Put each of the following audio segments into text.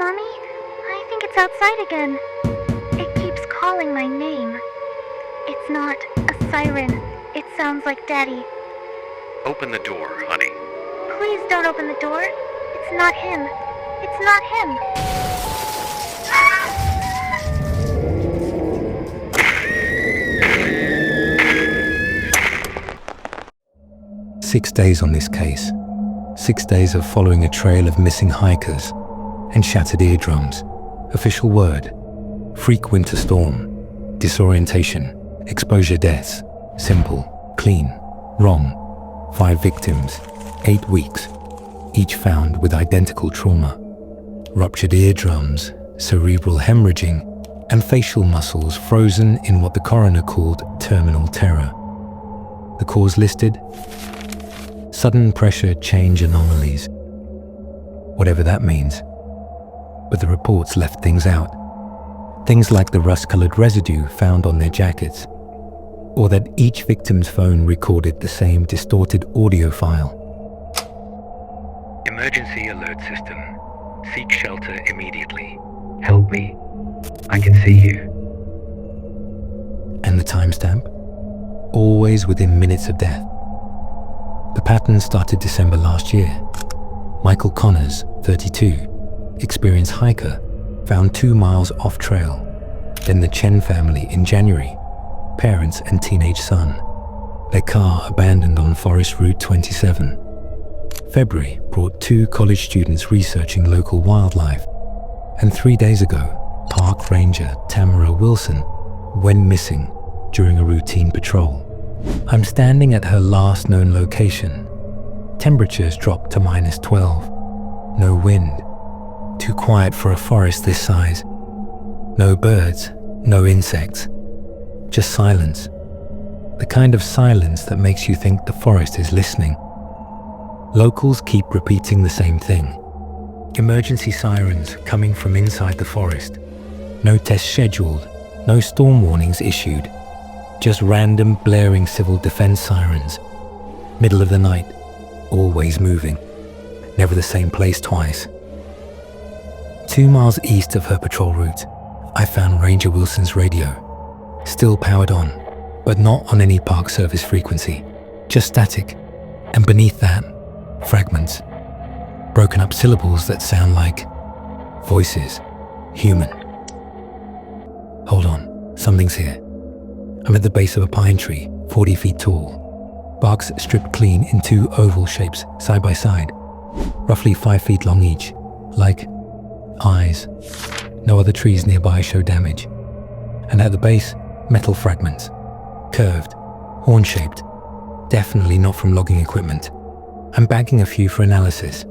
Mommy? I think it's outside again. It keeps calling my name. It's not a siren. It sounds like Daddy. Open the door, honey. Please don't open the door. It's not him. It's not him. 6 days on this case. 6 days of following a trail of missing hikers and shattered eardrums. Official word: freak winter storm, disorientation, exposure deaths. Simple, clean, wrong. 5 victims, 8 weeks, each found with identical trauma. Ruptured eardrums, cerebral hemorrhaging, and facial muscles frozen in what the coroner called terminal terror. The cause listed: sudden pressure change anomalies. Whatever that means. But the reports left things out. Things like the rust-colored residue found on their jackets, or that each victim's phone recorded the same distorted audio file. Emergency alert system. Seek shelter immediately. Help me. I can see you. And the timestamp? Always within minutes of death. The pattern started December last year. Michael Connors, 32, experienced hiker, found 2 miles off trail. Then the Chen family in January, parents and teenage son. Their car abandoned on Forest Route 27. February brought 2 college students researching local wildlife. And 3 days ago, park ranger Tamara Wilson went missing during a routine patrol. I'm standing at her last known location. Temperatures dropped to -12. No wind. Too quiet for a forest this size. No birds, no insects. Just silence. The kind of silence that makes you think the forest is listening. Locals keep repeating the same thing. Emergency sirens coming from inside the forest. No tests scheduled, no storm warnings issued. Just random blaring civil defense sirens. Middle of the night, always moving. Never the same place twice. 2 miles east of her patrol route, I found Ranger Wilson's radio. Still powered on, but not on any Park Service frequency. Just static. And beneath that, fragments. Broken up syllables that sound like voices. Human. Hold on, something's here. I'm at the base of a pine tree, 40 feet tall. Barks stripped clean in 2 oval shapes, side by side. Roughly 5 feet long each. Like eyes. No other trees nearby show damage. And at the base, metal fragments. Curved, horn-shaped. Definitely not from logging equipment. I'm bagging a few for analysis.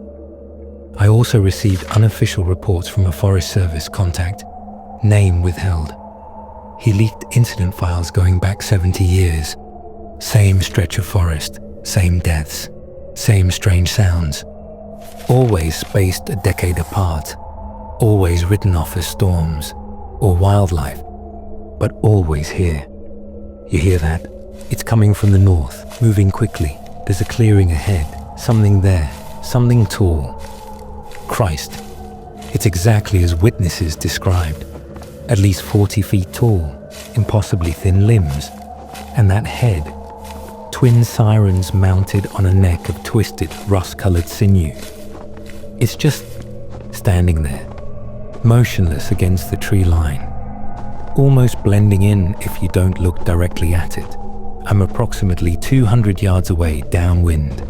I also received unofficial reports from a Forest Service contact. Name withheld. He leaked incident files going back 70 years. Same stretch of forest, same deaths, same strange sounds. Always spaced a decade apart. Always written off as storms or wildlife, but always here. You hear that? It's coming from the north, moving quickly. There's a clearing ahead, something there, something tall. Christ, it's exactly as witnesses described. At least 40 feet tall, impossibly thin limbs, and that head. Twin sirens mounted on a neck of twisted, rust-colored sinew. It's just standing there, motionless against the tree line, almost blending in if you don't look directly at it. I'm approximately 200 yards away downwind.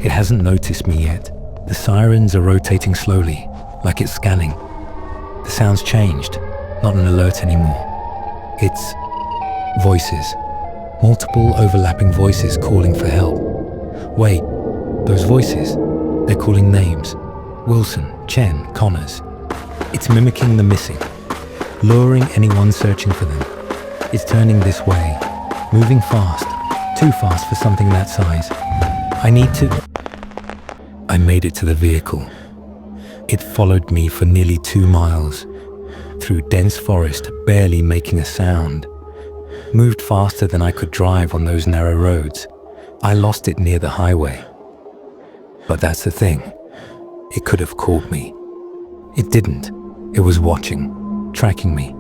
It hasn't noticed me yet. The sirens are rotating slowly, like it's scanning. The sound's changed. Not an alert anymore. It's voices. Multiple overlapping voices calling for help. Wait, those voices, they're calling names. Wilson, Chen, Connors. It's mimicking the missing, luring anyone searching for them. It's turning this way, moving fast, too fast for something that size. I need to... I made it to the vehicle. It followed me for nearly 2 miles. Through dense forest, barely making a sound. Moved faster than I could drive on those narrow roads. I lost it near the highway. But that's the thing. It could have caught me. It didn't. It was watching, tracking me,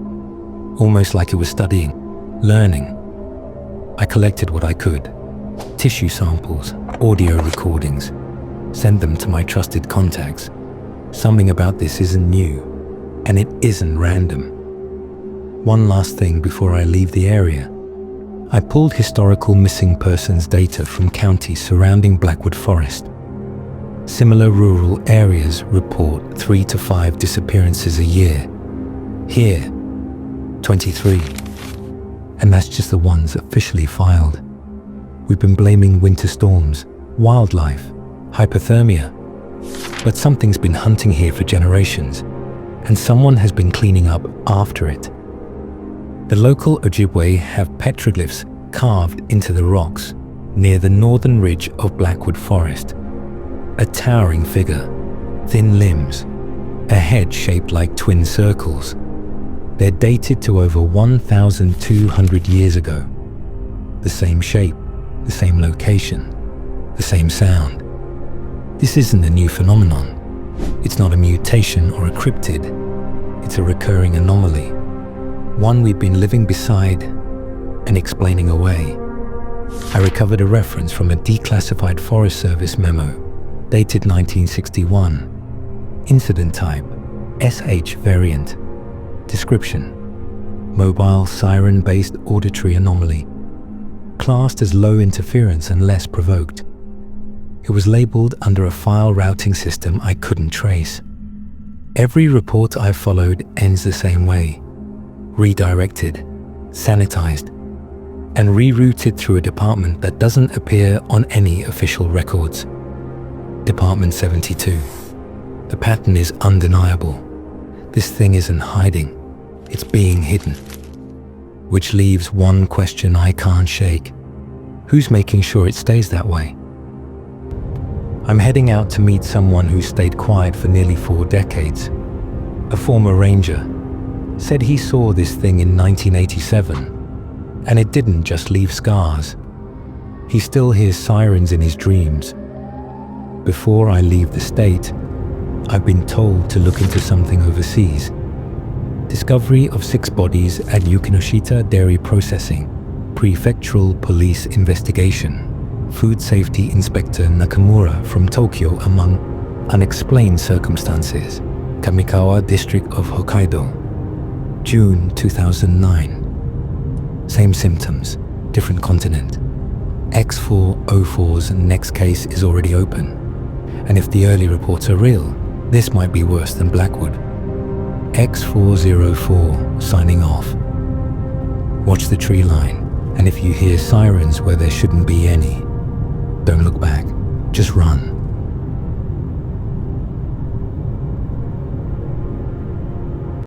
almost like it was studying, learning. I collected what I could. Tissue samples, audio recordings, sent them to my trusted contacts. Something about this isn't new, and it isn't random. One last thing before I leave the area. I pulled historical missing persons data from counties surrounding Blackwood Forest. Similar rural areas report 3 to 5 disappearances a year. Here, 23. And that's just the ones officially filed. We've been blaming winter storms, wildlife, hypothermia. But something's been hunting here for generations, and someone has been cleaning up after it. The local Ojibwe have petroglyphs carved into the rocks near the northern ridge of Blackwood Forest. A towering figure, thin limbs, a head shaped like twin circles. They're dated to over 1,200 years ago. The same shape, the same location, the same sound. This isn't a new phenomenon. It's not a mutation or a cryptid. It's a recurring anomaly. One we've been living beside and explaining away. I recovered a reference from a Declassified Forest Service memo, dated 1961. Incident type, SH Variant. Description, mobile siren-based auditory anomaly. Classed as low interference and less provoked. It was labeled under a file routing system I couldn't trace. Every report I've followed ends the same way. Redirected, sanitized, and rerouted through a department that doesn't appear on any official records. Department 72. The pattern is undeniable. This thing isn't hiding, it's being hidden. Which leaves one question I can't shake. Who's making sure it stays that way? I'm heading out to meet someone who stayed quiet for nearly 4 decades. A former ranger. Said he saw this thing in 1987, and it didn't just leave scars. He still hears sirens in his dreams. Before I leave the state, I've been told to look into something overseas. Discovery of 6 bodies at Yukinoshita Dairy Processing. Prefectural police investigation. Food Safety Inspector Nakamura from Tokyo among unexplained circumstances. Kamikawa District of Hokkaido. June 2009. Same symptoms, different continent. X404's next case is already open. And if the early reports are real, this might be worse than Blackwood. X404 signing off. Watch the tree line, and if you hear sirens where there shouldn't be any, don't look back, just run.